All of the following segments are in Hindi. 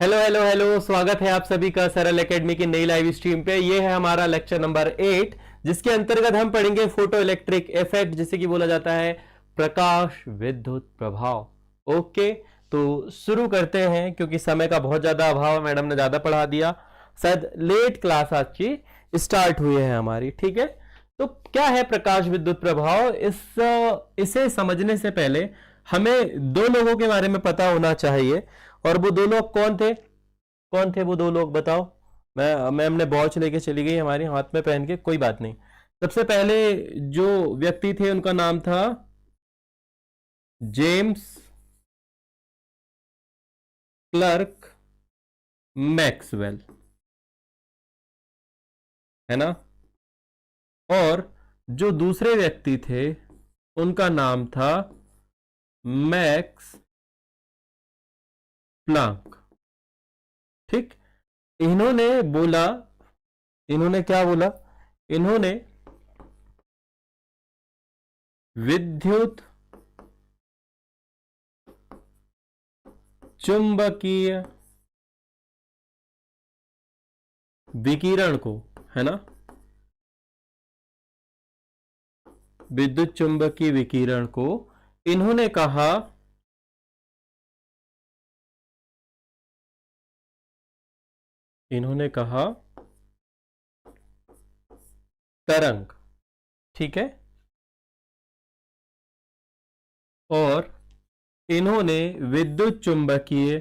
हेलो हेलो हेलो, स्वागत है आप सभी का सरल एकेडमी की नई लाइव स्ट्रीम पे। ये है हमारा लेक्चर नंबर 8, जिसके अंतर्गत हम पढ़ेंगे फोटो इलेक्ट्रिक इफेक्ट, जिसे कि बोला जाता है प्रकाश विद्युत प्रभाव। ओके, तो शुरू करते हैं क्योंकि समय का बहुत ज्यादा अभाव है, मैडम ने ज्यादा पढ़ा दिया। शायद लेट क्लास आज की स्टार्ट हुई है हमारी, ठीक है। तो क्या है प्रकाश विद्युत प्रभाव? इसे समझने से पहले हमें दो लोगों के बारे में पता होना चाहिए। और वो दो लोग कौन थे? कौन थे वो दो लोग, बताओ। मैम ने वॉच लेके चली गई हमारे हाथ में पहन के, कोई बात नहीं। सबसे पहले जो व्यक्ति थे उनका नाम था जेम्स क्लर्क मैक्सवेल, है ना। और जो दूसरे व्यक्ति थे उनका नाम था मैक्स प्लांक। ठीक। इन्होंने बोला, इन्होंने क्या बोला? इन्होंने विद्युत चुंबकीय विकिरण को, है ना, विद्युत चुंबकीय विकिरण को इन्होंने कहा तरंग। ठीक है। और इन्होंने विद्युत चुंबकीय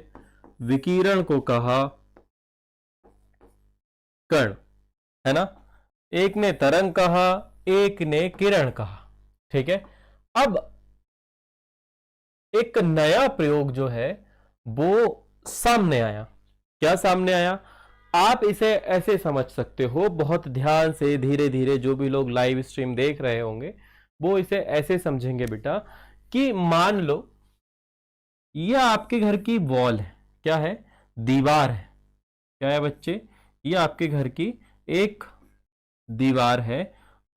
विकिरण को कहा कण, है ना। एक ने तरंग कहा, एक ने किरण कहा। ठीक है। अब एक नया प्रयोग जो है वो सामने आया। क्या सामने आया? आप इसे ऐसे समझ सकते हो, बहुत ध्यान से, धीरे धीरे, जो भी लोग लाइव स्ट्रीम देख रहे होंगे वो इसे ऐसे समझेंगे बेटा, कि मान लो यह आपके घर की वॉल है। क्या है? दीवार है। क्या है बच्चे? यह आपके घर की एक दीवार है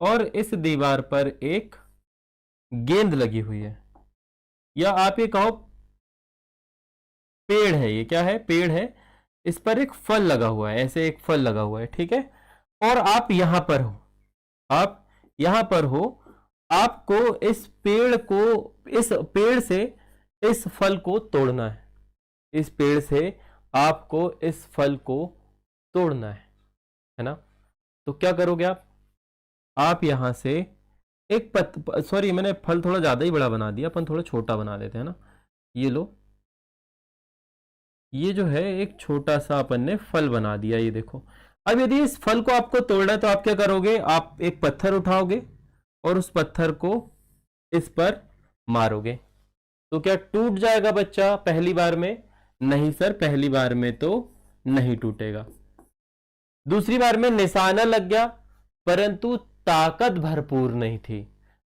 और इस दीवार पर एक गेंद लगी हुई है, या आप ये कहो पेड़ है। ये क्या है? पेड़ है। इस पर एक फल लगा हुआ है, ऐसे एक फल लगा हुआ है। ठीक है। और आप यहां पर हो, आप यहां पर हो। आपको इस पेड़ से इस फल को तोड़ना है। इस पेड़ से आपको इस फल को तोड़ना है ना। तो क्या करोगे आप यहां से एक सॉरी, मैंने फल थोड़ा ज्यादा ही बड़ा बना दिया, अपन थोड़ा छोटा बना देते हैं ना। ये लो, ये जो है एक छोटा सा अपन ने फल बना दिया, ये देखो। अब यदि इस फल को आपको तोड़ना है तो आप क्या करोगे? आप एक पत्थर उठाओगे और उस पत्थर को इस पर मारोगे। तो क्या टूट जाएगा बच्चा पहली बार में? नहीं सर, पहली बार में तो नहीं टूटेगा। दूसरी बार में निशाना लग गया, परंतु ताकत भरपूर नहीं थी,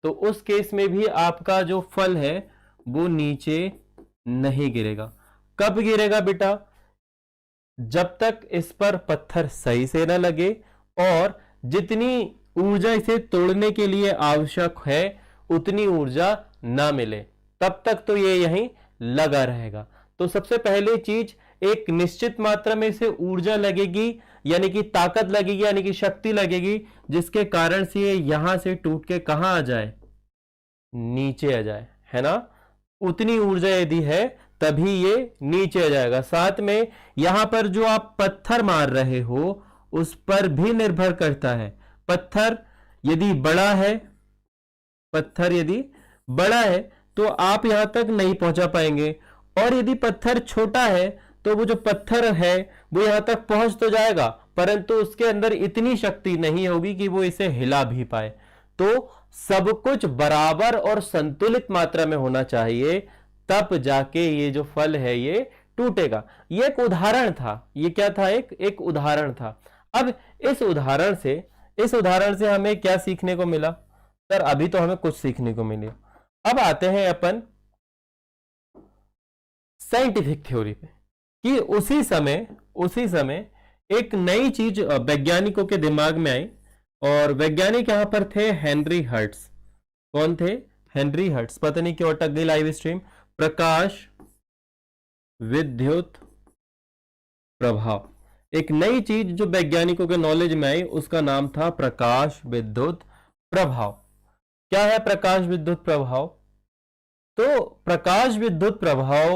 तो उस केस में भी आपका जो फल है वो नीचे नहीं गिरेगा। कब गिरेगा बेटा? जब तक इस पर पत्थर सही से ना लगे और जितनी ऊर्जा इसे तोड़ने के लिए आवश्यक है उतनी ऊर्जा ना मिले, तब तक तो ये यहीं लगा रहेगा। तो सबसे पहले चीज, एक निश्चित मात्रा में इसे ऊर्जा लगेगी, यानी कि ताकत लगेगी, यानी कि शक्ति लगेगी, जिसके कारण से ये यहां से टूट के कहां आ जाए? नीचे आ जाए, है ना। उतनी ऊर्जा यदि है तभी ये नीचे आ जाएगा। साथ में यहां पर जो आप पत्थर मार रहे हो उस पर भी निर्भर करता है। पत्थर यदि बड़ा है, पत्थर यदि बड़ा है तो आप यहां तक नहीं पहुंचा पाएंगे, और यदि पत्थर छोटा है तो वो जो पत्थर है वो यहां तक पहुंच तो जाएगा, परंतु उसके अंदर इतनी शक्ति नहीं होगी कि वो इसे हिला भी पाए। तो सब कुछ बराबर और संतुलित मात्रा में होना चाहिए, तब जाके ये जो फल है ये टूटेगा। ये एक उदाहरण था। ये क्या था? एक उदाहरण था। अब इस उदाहरण से हमें क्या सीखने को मिला? सर अभी तो हमें कुछ सीखने को मिले। अब आते हैं अपन साइंटिफिक थ्योरी पे, कि उसी समय एक नई चीज वैज्ञानिकों के दिमाग में आई। और वैज्ञानिक यहां पर थे हेनरी हर्ट्स। कौन थे? Henry Hertz. पता नहीं क्यों अटक गई लाइव स्ट्रीम। प्रकाश विद्युत प्रभाव। एक नई चीज जो वैज्ञानिकों के नॉलेज में आई उसका नाम था प्रकाश विद्युत प्रभाव। क्या है प्रकाश विद्युत प्रभाव? तो प्रकाश विद्युत प्रभाव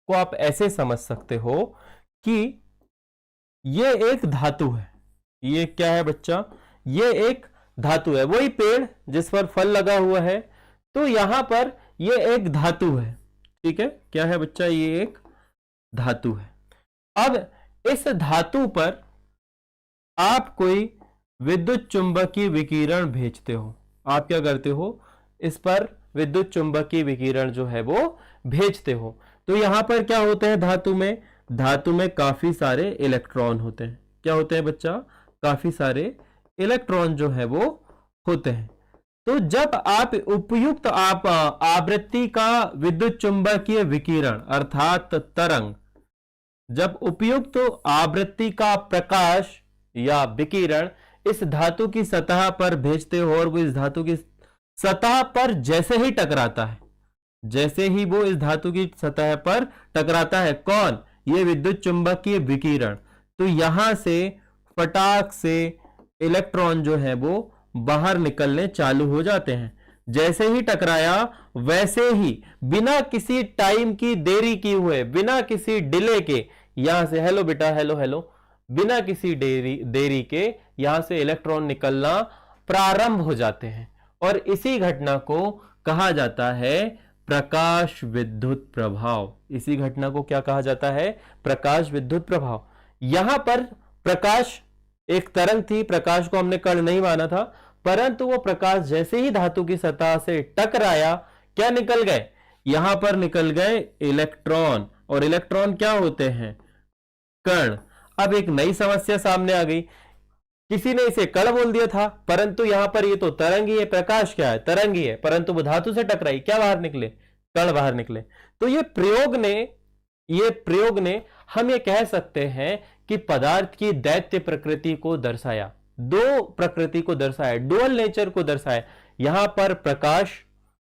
को आप ऐसे समझ सकते हो कि ये एक धातु है। ये क्या है बच्चा? ये एक धातु है। वही पेड़ जिस पर फल लगा हुआ है, तो यहां पर ये एक धातु है। ठीक है, क्या है बच्चा? ये एक धातु है। अब इस धातु पर आप कोई विद्युत चुंबकीय विकिरण भेजते हो। आप क्या करते हो? इस पर विद्युत चुंबकीय विकिरण जो है वो भेजते हो। तो यहां पर क्या होते हैं धातु में? धातु में काफी सारे इलेक्ट्रॉन होते हैं। क्या होते हैं बच्चा? काफी सारे इलेक्ट्रॉन जो है वो होते हैं। तो जब आप उपयुक्त आवृत्ति का विद्युत चुंबकीय विकिरण अर्थात तरंग, जब उपयुक्त आवृत्ति का प्रकाश या विकिरण इस धातु की सतह पर भेजते हो और वो इस धातु की सतह पर जैसे ही टकराता है, जैसे ही वो इस धातु की सतह पर टकराता है, कौन? ये विद्युत चुंबकीय विकिरण, तो यहां से फटाक से इलेक्ट्रॉन जो है वो बाहर निकलने चालू हो जाते हैं। जैसे ही टकराया वैसे ही बिना किसी टाइम की देरी किए हुए, बिना किसी डिले के, यहां से हेलो बेटा, हेलो हेलो, बिना किसी देरी के यहां से इलेक्ट्रॉन निकलना प्रारंभ हो जाते हैं। और इसी घटना को कहा जाता है प्रकाश विद्युत प्रभाव। इसी घटना को क्या कहा जाता है? प्रकाश विद्युत प्रभाव। यहां पर प्रकाश एक तरंग थी, प्रकाश को हमने कण नहीं माना था, परंतु वो प्रकाश जैसे ही धातु की सतह से टकराया, क्या निकल गए? यहां पर निकल गए इलेक्ट्रॉन। और इलेक्ट्रॉन क्या होते हैं? कण। अब एक नई समस्या सामने आ गई। किसी ने इसे कण बोल दिया था, परंतु यहां पर ये तो तरंग ही है। प्रकाश क्या है? तरंग ही है, परंतु वो धातु से टकराई, क्या बाहर निकले? कण बाहर निकले। तो ये प्रयोग ने हम ये कह सकते हैं कि पदार्थ की दैत्य प्रकृति को दर्शाया, दो प्रकृति को दर्शाया, डुअल नेचर को दर्शाया। यहां पर प्रकाश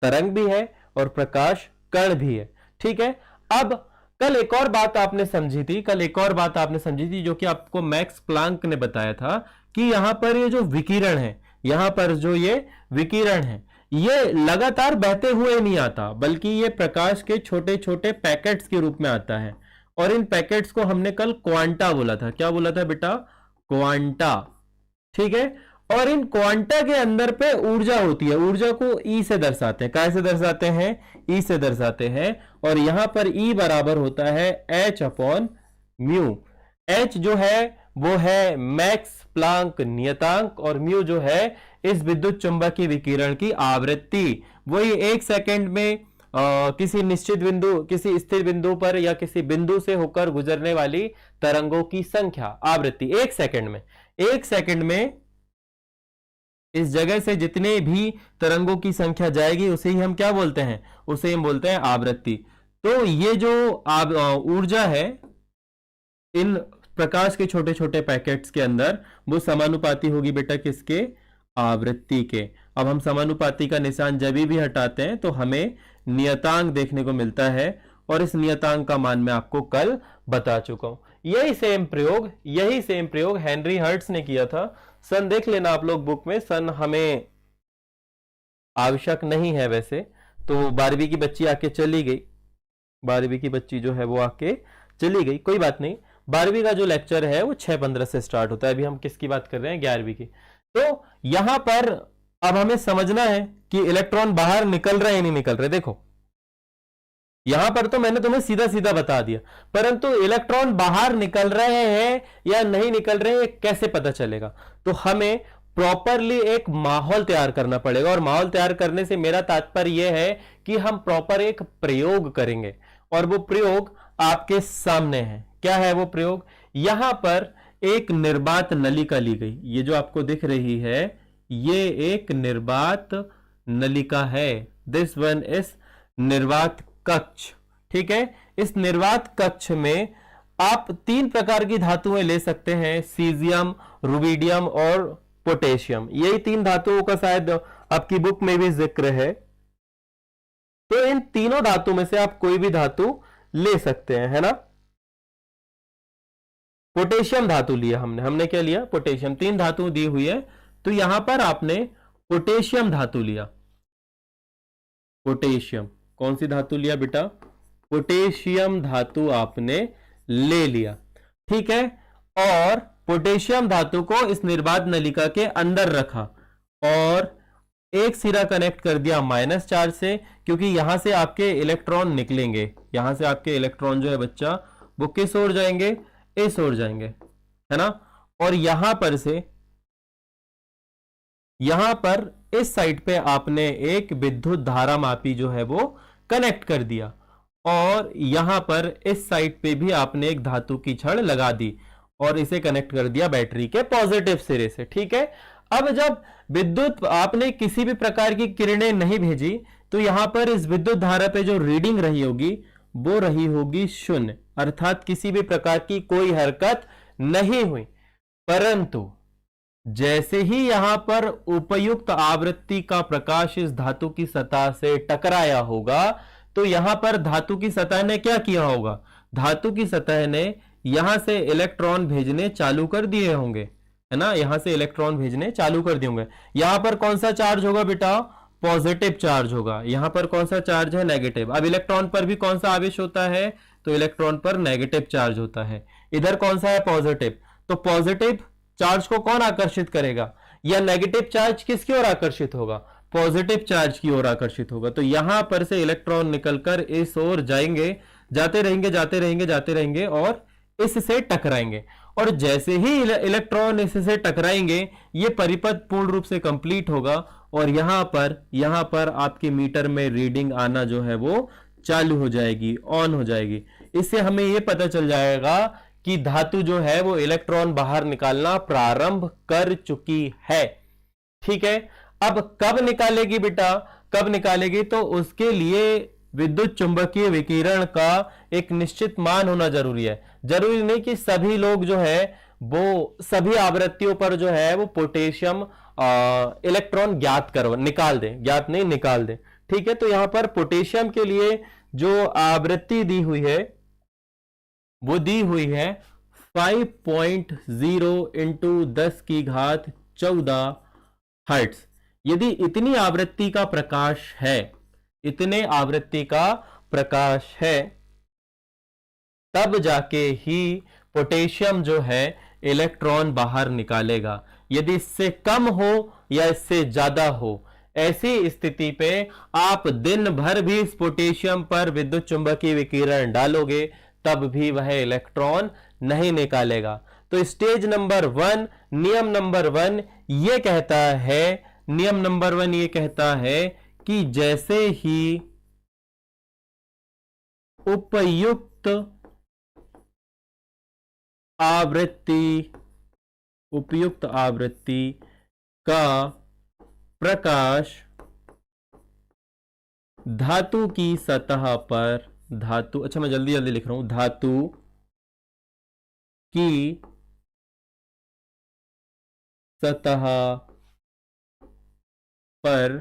तरंग भी है और प्रकाश कण भी है। ठीक है। अब कल एक और बात आपने समझी थी, जो कि आपको मैक्स प्लांक ने बताया था कि यहां पर ये जो विकिरण है, यहां पर जो ये विकिरण है, ये लगातार बहते हुए नहीं आता, बल्कि ये प्रकाश के छोटे छोटे पैकेट्स के रूप में आता है। और इन पैकेट्स को हमने कल क्वांटा बोला था। क्या बोला था बेटा? क्वांटा। ठीक है। और इन क्वांटा के अंदर पे ऊर्जा होती है। ऊर्जा को ई से दर्शाते हैं। कैसे दर्शाते हैं? ई से दर्शाते हैं। और यहां पर ई बराबर होता है एच अपॉन म्यू। एच जो है वो है मैक्स प्लांक नियतांक, और म्यू जो है इस विद्युत चुंबकीय विकिरण की आवृत्ति। वही 1 सेकंड में किसी निश्चित बिंदु, किसी स्थिर बिंदु पर या किसी बिंदु से होकर गुजरने वाली तरंगों की संख्या, आवृत्ति। 1 सेकंड में इस जगह से जितने भी तरंगों की संख्या जाएगी उसे ही हम क्या बोलते हैं? उसे हम बोलते हैं आवृत्ति। तो ये जो ऊर्जा है इन प्रकाश के छोटे छोटे पैकेट्स के अंदर, वो समानुपाती होगी बेटा किसके? आवृत्ति के। अब हम समानुपाती का निशान जब भी हटाते हैं तो हमें नियतांक देखने को मिलता है, और इस नियतांक का मान मैं आपको कल बता चुका हूं। यही सेम प्रयोग हेनरी हर्ट्ज ने किया था। सन देख लेना आप लोग बुक में, सन हमें आवश्यक नहीं है वैसे तो। 12वीं की बच्ची आके चली गई, 12वीं की बच्ची जो है वो आके चली गई, कोई बात नहीं। 12वीं का जो लेक्चर है वो 6:15 से स्टार्ट होता है। अभी हम किसकी बात कर रहे हैं? 11वीं की। तो यहां पर अब हमें समझना है कि इलेक्ट्रॉन बाहर निकल रहे हैं नहीं निकल रहे। देखो यहां पर तो मैंने तुम्हें सीधा सीधा बता दिया, परंतु इलेक्ट्रॉन बाहर निकल रहे हैं या नहीं निकल रहे हैं कैसे पता चलेगा? तो हमें प्रॉपरली एक माहौल तैयार करना पड़ेगा। और माहौल तैयार करने से मेरा तात्पर्य यह है कि हम प्रॉपर एक प्रयोग करेंगे, और वो प्रयोग आपके सामने है। क्या है वो प्रयोग? यहां पर एक निर्वात नलिका ली गई। ये जो आपको दिख रही है ये एक निर्वात नलिका है। दिस वन इज निर्वात कक्ष। ठीक है। इस निर्वात कक्ष में आप 3 प्रकार की धातुएं ले सकते हैं, सीजियम, रुबिडियम और पोटेशियम। यही 3 धातुओं का शायद आपकी बुक में भी जिक्र है। तो इन तीनों धातु में से आप कोई भी धातु ले सकते हैं, है ना। पोटेशियम धातु लिया हमने क्या लिया? पोटेशियम। 3 धातु दी हुई है, तो यहां पर आपने पोटेशियम धातु लिया। पोटेशियम कौन सी धातु लिया बेटा? पोटेशियम धातु आपने ले लिया, ठीक है। और पोटेशियम धातु को इस निर्वात नलिका के अंदर रखा और एक सिरा कनेक्ट कर दिया माइनस चार्ज से, क्योंकि यहां से आपके इलेक्ट्रॉन निकलेंगे। यहां से आपके इलेक्ट्रॉन जो है बच्चा वो किस ओर जाएंगे? इस ओर जाएंगे, है ना। और यहां पर से, यहां पर इस साइड पे आपने एक विद्युत धारा मापी जो है वो कनेक्ट कर दिया और यहां पर इस साइड पे भी आपने एक धातु की छड़ लगा दी और इसे कनेक्ट कर दिया बैटरी के पॉजिटिव सिरे से, ठीक है। अब जब विद्युत आपने किसी भी प्रकार की किरणें नहीं भेजी तो यहां पर इस विद्युत धारा पे जो रीडिंग रही होगी वो रही होगी 0, अर्थात किसी भी प्रकार की कोई हरकत नहीं हुई। परंतु जैसे ही यहां पर उपयुक्त आवृत्ति का प्रकाश इस धातु की सतह से टकराया होगा तो यहां पर धातु की सतह ने क्या किया होगा? धातु की सतह ने यहां से इलेक्ट्रॉन भेजने चालू कर दिए होंगे, है ना। यहां से इलेक्ट्रॉन भेजने चालू कर दिए होंगे। यहां पर कौन सा चार्ज होगा बेटा? पॉजिटिव चार्ज होगा। यहां पर कौन सा चार्ज है? नेगेटिव। अब इलेक्ट्रॉन पर भी कौन सा आवेश होता है? तो इलेक्ट्रॉन पर नेगेटिव चार्ज होता है। इधर कौन सा है? पॉजिटिव। तो पॉजिटिव चार्ज को कौन आकर्षित करेगा? या नेगेटिव चार्ज किसकी ओर आकर्षित होगा? पॉजिटिव चार्ज की ओर आकर्षित होगा। तो यहां पर से इलेक्ट्रॉन निकलकर इस ओर जाएंगे, जाते रहेंगे जाते रहेंगे जाते रहेंगे और इससे टकराएंगे। और जैसे ही इलेक्ट्रॉन इससे टकराएंगे ये परिपथ पूर्ण रूप से कंप्लीट होगा और यहां पर आपके मीटर में रीडिंग आना जो है वो चालू हो जाएगी, ऑन हो जाएगी। इससे हमें यह पता चल जाएगा कि धातु जो है वो इलेक्ट्रॉन बाहर निकालना प्रारंभ कर चुकी है, ठीक है। अब कब निकालेगी बेटा? कब निकालेगी? तो उसके लिए विद्युत चुंबकीय विकिरण का एक निश्चित मान होना जरूरी है। जरूरी नहीं कि सभी लोग जो है वो सभी आवृत्तियों पर जो है वो पोटेशियम इलेक्ट्रॉन निकाल दें, ज्ञात नहीं निकाल दें, ठीक है। तो यहां पर पोटेशियम के लिए जो आवृत्ति दी हुई है वो दी हुई है 5.0 इंटू 10 की घात 14 हर्ट्ज। यदि इतनी आवृत्ति का प्रकाश है, इतने आवृत्ति का प्रकाश है, तब जाके ही पोटेशियम जो है इलेक्ट्रॉन बाहर निकालेगा। यदि इससे कम हो या इससे ज्यादा हो, ऐसी स्थिति पे आप दिन भर भी इस पोटेशियम पर विद्युत चुंबकीय विकिरण डालोगे तब भी वह इलेक्ट्रॉन नहीं निकालेगा। तो स्टेज नंबर 1, नियम नंबर 1 ये कहता है, नियम नंबर 1 ये कहता है कि जैसे ही उपयुक्त आवृत्ति का प्रकाश धातु की सतह पर, धातु, अच्छा मैं जल्दी जल्दी लिख रहा हूं, धातु की सतह पर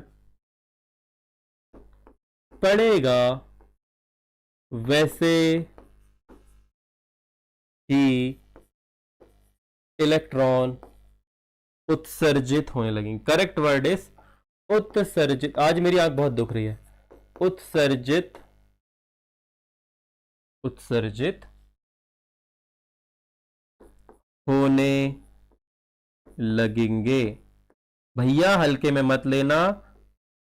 पड़ेगा वैसे ही इलेक्ट्रॉन उत्सर्जित होने लगेंगे। करेक्ट वर्ड इज उत्सर्जित। आज मेरी आंख बहुत दुख रही है। उत्सर्जित होने लगेंगे। भैया हल्के में मत लेना,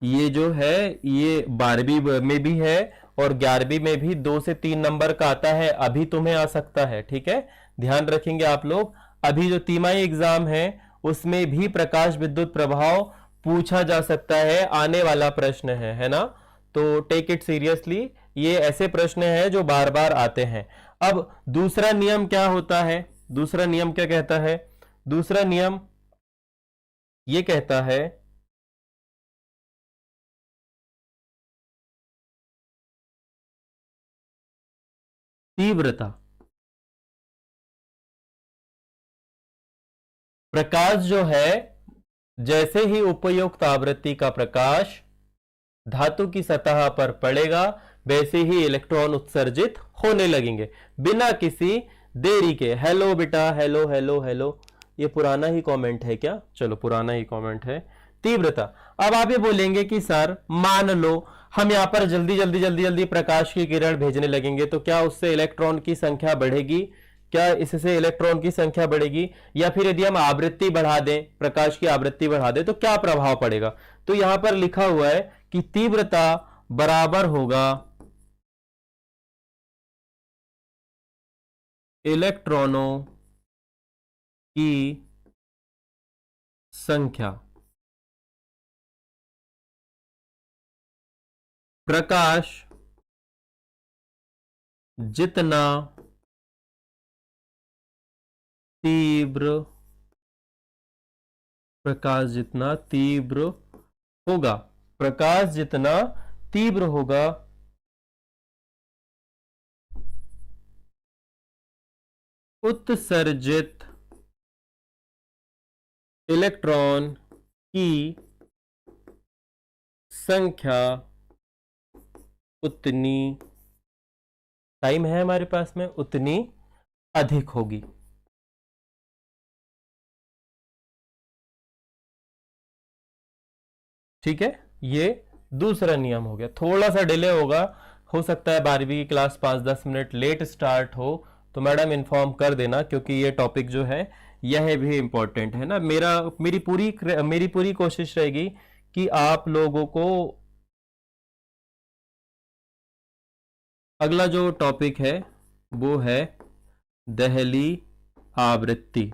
ये जो है ये 12वीं में भी है और 11वीं में भी 2 से 3 नंबर का आता है, अभी तुम्हें आ सकता है, ठीक है। ध्यान रखेंगे आप लोग। अभी जो तिमाही एग्जाम है उसमें भी प्रकाश विद्युत प्रभाव पूछा जा सकता है, आने वाला प्रश्न है ना। तो टेक इट सीरियसली, ये ऐसे प्रश्न हैं जो बार बार आते हैं। अब दूसरा नियम क्या होता है? दूसरा नियम क्या कहता है? दूसरा नियम ये कहता है तीव्रता। प्रकाश जो है, जैसे ही उपयुक्त आवृत्ति का प्रकाश धातु की सतह पर पड़ेगा वैसे ही इलेक्ट्रॉन उत्सर्जित होने लगेंगे बिना किसी देरी के। हेलो बेटा, हेलो हेलो हेलो, ये पुराना ही कमेंट है क्या? चलो पुराना ही कमेंट है। तीव्रता, अब आप ये बोलेंगे कि सर मान लो हम यहां पर जल्दी जल्दी जल्दी जल्दी प्रकाश की किरण भेजने लगेंगे तो क्या उससे इलेक्ट्रॉन की संख्या बढ़ेगी? क्या इससे इलेक्ट्रॉन की संख्या बढ़ेगी? या फिर यदि हम आवृत्ति बढ़ा दें, प्रकाश की आवृत्ति बढ़ा दें, तो क्या प्रभाव पड़ेगा? तो यहां पर लिखा हुआ है कि तीव्रता बराबर होगा इलेक्ट्रॉनों की संख्या। प्रकाश जितना तीव्र, प्रकाश जितना तीव्र होगा, प्रकाश जितना तीव्र होगा, उत्सर्जित इलेक्ट्रॉन की संख्या उतनी, टाइम है हमारे पास में, उतनी अधिक होगी। ठीक है, ये दूसरा नियम हो गया। थोड़ा सा डिले होगा, हो सकता है 12वीं की क्लास 5-10 मिनट लेट स्टार्ट हो, तो मैडम इन्फॉर्म कर देना, क्योंकि ये टॉपिक जो है यह भी इंपॉर्टेंट है ना। मेरी पूरी कोशिश रहेगी कि आप लोगों को अगला जो टॉपिक है वो है देहली आवृत्ति।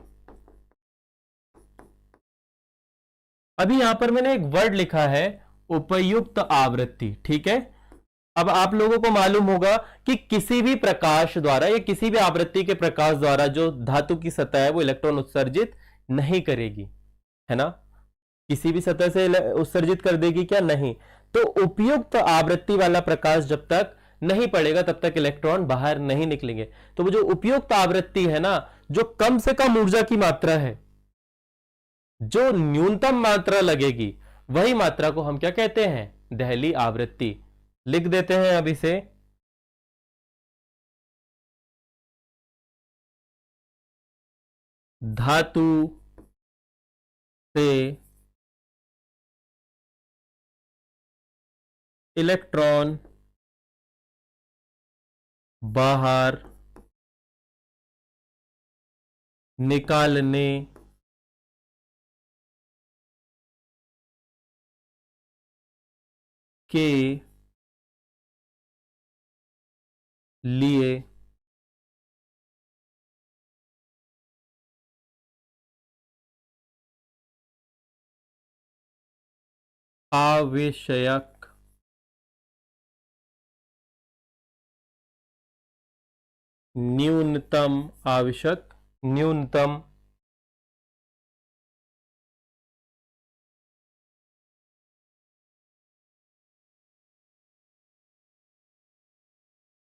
अभी यहां पर मैंने एक वर्ड लिखा है उपयुक्त आवृत्ति, ठीक है। अब आप लोगों को मालूम होगा कि किसी भी प्रकाश द्वारा या किसी भी आवृत्ति के प्रकाश द्वारा जो धातु की सतह है वो इलेक्ट्रॉन उत्सर्जित नहीं करेगी, है ना। किसी भी सतह से उत्सर्जित कर देगी क्या? नहीं। तो उपयुक्त आवृत्ति वाला प्रकाश जब तक नहीं पड़ेगा तब तक इलेक्ट्रॉन बाहर नहीं निकलेंगे। तो वो जो उपयुक्त आवृत्ति है ना, जो कम से कम ऊर्जा की मात्रा है, जो न्यूनतम मात्रा लगेगी, वही मात्रा को हम क्या कहते हैं? देहली आवृत्ति। लिख देते हैं अब इसे। धातु से इलेक्ट्रॉन बाहर निकालने के लिए आवश्यक न्यूनतम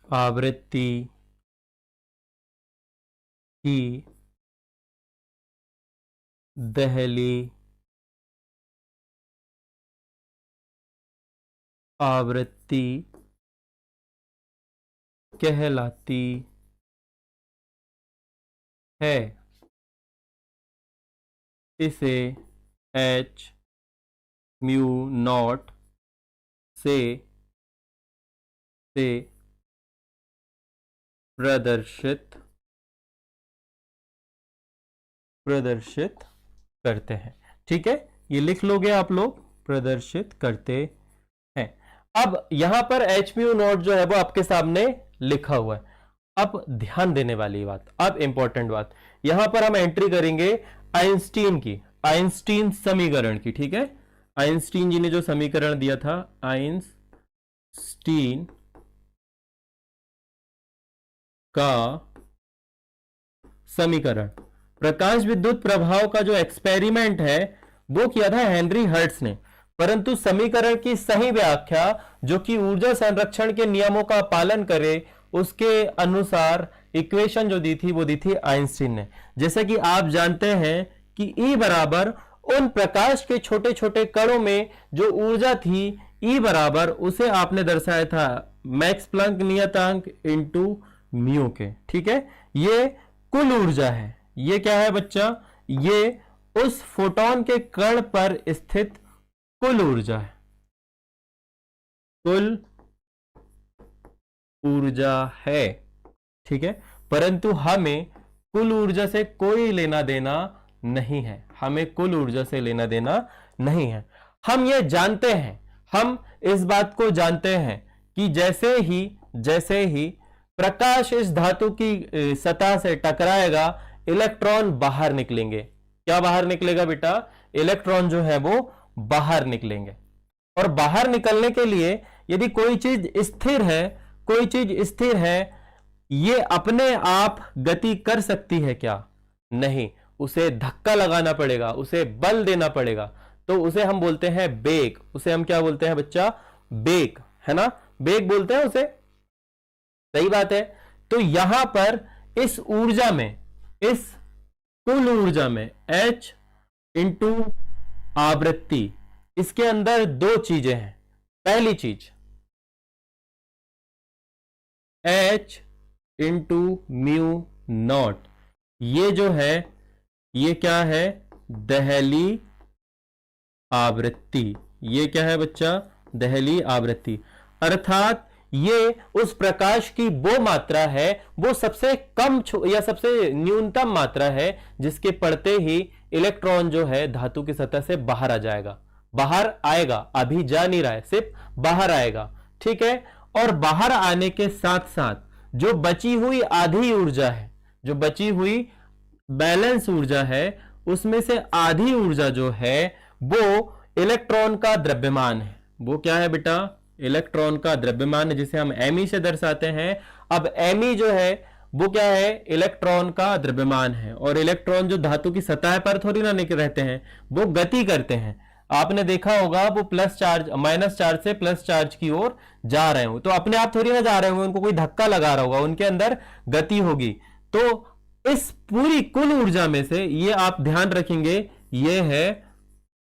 आवृत्ति की देहली आवृत्ति कहलाती है। इसे h म्यू नॉट से प्रदर्शित करते हैं। ठीक है, ये लिख लोगे आप लोग, प्रदर्शित करते हैं। अब यहां पर h म्यू नॉट जो है वो आपके सामने लिखा हुआ है। अब ध्यान देने वाली बात, अब इंपॉर्टेंट बात, यहां पर हम एंट्री करेंगे आइंस्टीन की, आइंस्टीन समीकरण की। ठीक है, आइंस्टीन जी ने जो समीकरण दिया था, आइंस्टीन का समीकरण। प्रकाश विद्युत प्रभाव का जो एक्सपेरिमेंट है वो किया था हेनरी हर्ट्ज ने, परंतु समीकरण की सही व्याख्या जो कि ऊर्जा संरक्षण के नियमों का पालन करे उसके अनुसार इक्वेशन जो दी थी वो दी थी आइंस्टीन ने। जैसे कि आप जानते हैं कि E बराबर उन प्रकाश के छोटे छोटे कणों में जो ऊर्जा थी, E बराबर उसे आपने दर्शाया था मैक्स प्लैंक नियतांक इनटू म्यू के। ठीक है, ये कुल ऊर्जा है। ये क्या है बच्चा? ये उस फोटोन के कण पर स्थित कुल ऊर्जा है, कुल ऊर्जा है। ठीक है, परंतु हमें कुल ऊर्जा से कोई लेना देना नहीं है, हमें कुल ऊर्जा से लेना देना नहीं है। हम ये जानते हैं, हम इस बात को जानते हैं कि जैसे ही प्रकाश इस धातु की सतह से टकराएगा, इलेक्ट्रॉन बाहर निकलेंगे। क्या बाहर निकलेगा बेटा? इलेक्ट्रॉन जो है वो बाहर निकलेंगे। और बाहर निकलने के लिए यदि कोई चीज स्थिर है, ये अपने आप गति कर सकती है क्या? नहीं, उसे धक्का लगाना पड़ेगा, उसे बल देना पड़ेगा, तो उसे हम बोलते हैं बेग। उसे हम क्या बोलते हैं बच्चा? बेग, है ना? बेग बोलते हैं उसे, सही बात है। तो यहां पर इस ऊर्जा में, इस कुल ऊर्जा में H इंटू आवृत्ति, इसके अंदर दो चीजें हैं। पहली चीज H इंटू म्यू नॉट, ये जो है ये क्या है? दहली आवृत्ति। ये क्या है बच्चा? दहली आवृत्ति। अर्थात ये उस प्रकाश की वो मात्रा है, वो सबसे कम या सबसे न्यूनतम मात्रा है जिसके पड़ते ही इलेक्ट्रॉन जो है धातु की सतह से बाहर आ जाएगा, बाहर आएगा, अभी जा नहीं रहा है, सिर्फ बाहर आएगा। ठीक है, और बाहर आने के साथ साथ जो बची हुई आधी ऊर्जा है, जो बची हुई बैलेंस ऊर्जा है, उसमें से आधी ऊर्जा जो है वो इलेक्ट्रॉन का द्रव्यमान है। वो क्या है बेटा? इलेक्ट्रॉन का द्रव्यमान है, जिसे हम एमई से दर्शाते हैं। अब एमई जो है वो क्या है? इलेक्ट्रॉन का द्रव्यमान है। और इलेक्ट्रॉन जो धातु की सतह पर थोड़ी ना रहते हैं, वो गति करते हैं। आपने देखा होगा वो माइनस चार्ज से प्लस चार्ज की ओर जा रहे हो, तो अपने आप थोड़ी ना जा रहे होंगे, उनको कोई धक्का लगा रहा होगा, उनके अंदर गति होगी। तो इस पूरी कुल ऊर्जा में से ये आप ध्यान रखेंगे, ये है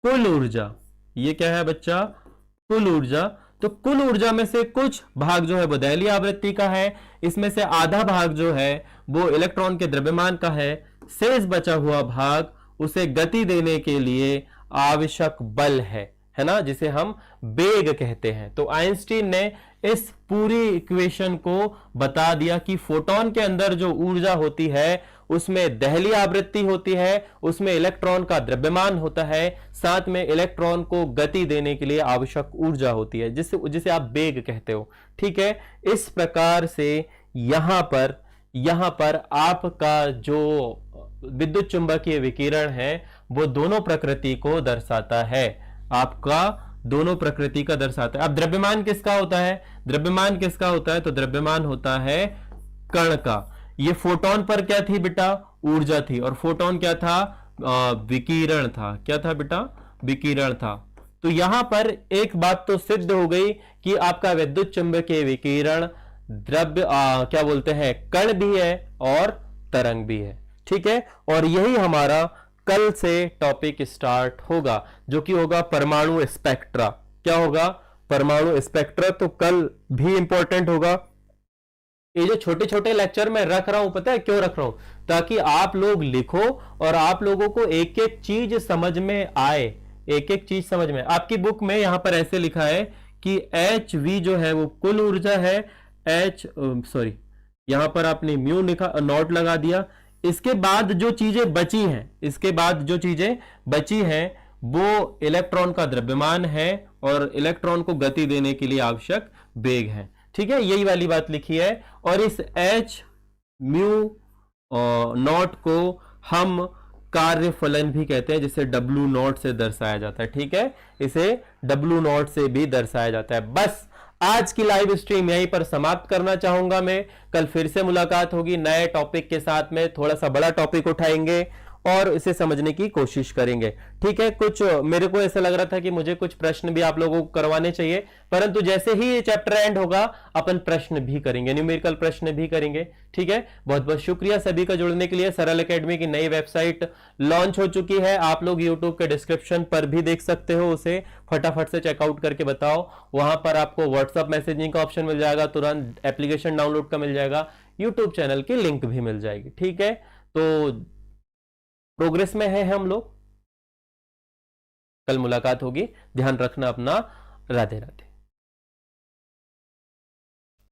कुल ऊर्जा। ये क्या है बच्चा? कुल ऊर्जा। तो कुल ऊर्जा में से कुछ भाग जो है वो दहली आवृत्ति का है, इसमें से आधा भाग जो है वो इलेक्ट्रॉन के द्रव्यमान का है, शेष बचा हुआ भाग उसे गति देने के लिए आवश्यक बल है ना, जिसे हम वेग कहते हैं। तो आइंस्टीन ने इस पूरी इक्वेशन को बता दिया कि फोटोन के अंदर जो ऊर्जा होती है उसमें दहली आवृत्ति होती है, उसमें इलेक्ट्रॉन का द्रव्यमान होता है, साथ में इलेक्ट्रॉन को गति देने के लिए आवश्यक ऊर्जा होती है, जिसे आप वेग कहते हो। ठीक है, इस प्रकार से यहां पर आपका जो विद्युत चुंबकीय विकिरण है वो दोनों प्रकृति को दर्शाता है, आपका दोनों प्रकृति का दर्शाता है। अब द्रव्यमान किसका होता है? द्रव्यमान किसका होता है? तो द्रव्यमान होता है कण का। ये फोटोन पर क्या थी बेटा? ऊर्जा थी। और फोटोन क्या था? विकिरण था। क्या था बेटा? विकिरण था। तो यहां पर एक बात तो सिद्ध हो गई कि आपका विद्युत चुंबकीय विकिरण द्रव्य क्या बोलते हैं, कण भी है और तरंग भी है। ठीक है, और यही हमारा कल से टॉपिक स्टार्ट होगा, जो कि होगा परमाणु स्पेक्ट्रा। क्या होगा? परमाणु स्पेक्ट्रा। तो कल भी इंपॉर्टेंट होगा। ये जो छोटे छोटे लेक्चर मैं रख रहा हूं, पता है क्यों रख रहा हूं? ताकि आप लोग लिखो और आप लोगों को एक एक चीज समझ में आए, एक एक चीज समझ में। आपकी बुक में यहां पर ऐसे लिखा है कि HV जो है वो कुल ऊर्जा है, यहां पर आपने म्यू लिखा, नॉट लगा दिया। इसके बाद जो चीजें बची हैं वो इलेक्ट्रॉन का द्रव्यमान है और इलेक्ट्रॉन को गति देने के लिए आवश्यक वेग है। ठीक है, यही वाली बात लिखी है। और इस H म्यू नॉट को हम कार्य फलन भी कहते हैं, जिसे W नॉट से दर्शाया जाता है। ठीक है, इसे W नॉट से भी दर्शाया जाता है। बस आज की लाइव स्ट्रीम यहीं पर समाप्त करना चाहूंगा मैं। कल फिर से मुलाकात होगी नए टॉपिक के साथ में, थोड़ा सा बड़ा टॉपिक उठाएंगे और इसे समझने की कोशिश करेंगे। ठीक है, कुछ मेरे को ऐसा लग रहा था कि मुझे कुछ प्रश्न भी आप लोगों को करवाने चाहिए, परंतु जैसे ही ये चैप्टर एंड होगा अपन प्रश्न भी करेंगे, न्यूमेरिकल प्रश्न भी करेंगे। ठीक है, बहुत बहुत शुक्रिया सभी का जुड़ने के लिए। सरल एकेडमी की नई वेबसाइट लॉन्च हो चुकी है, आप लोग यूट्यूब के डिस्क्रिप्शन पर भी देख सकते हो, उसे फटाफट से चेकआउट करके बताओ। वहां पर आपको व्हाट्सएप मैसेजिंग का ऑप्शन मिल जाएगा, तुरंत एप्लीकेशन डाउनलोड का मिल जाएगा, यूट्यूब चैनल की लिंक भी मिल जाएगी। ठीक है, तो प्रोग्रेस में है हम लोग। कल मुलाकात होगी, ध्यान रखना अपना। राधे राधे।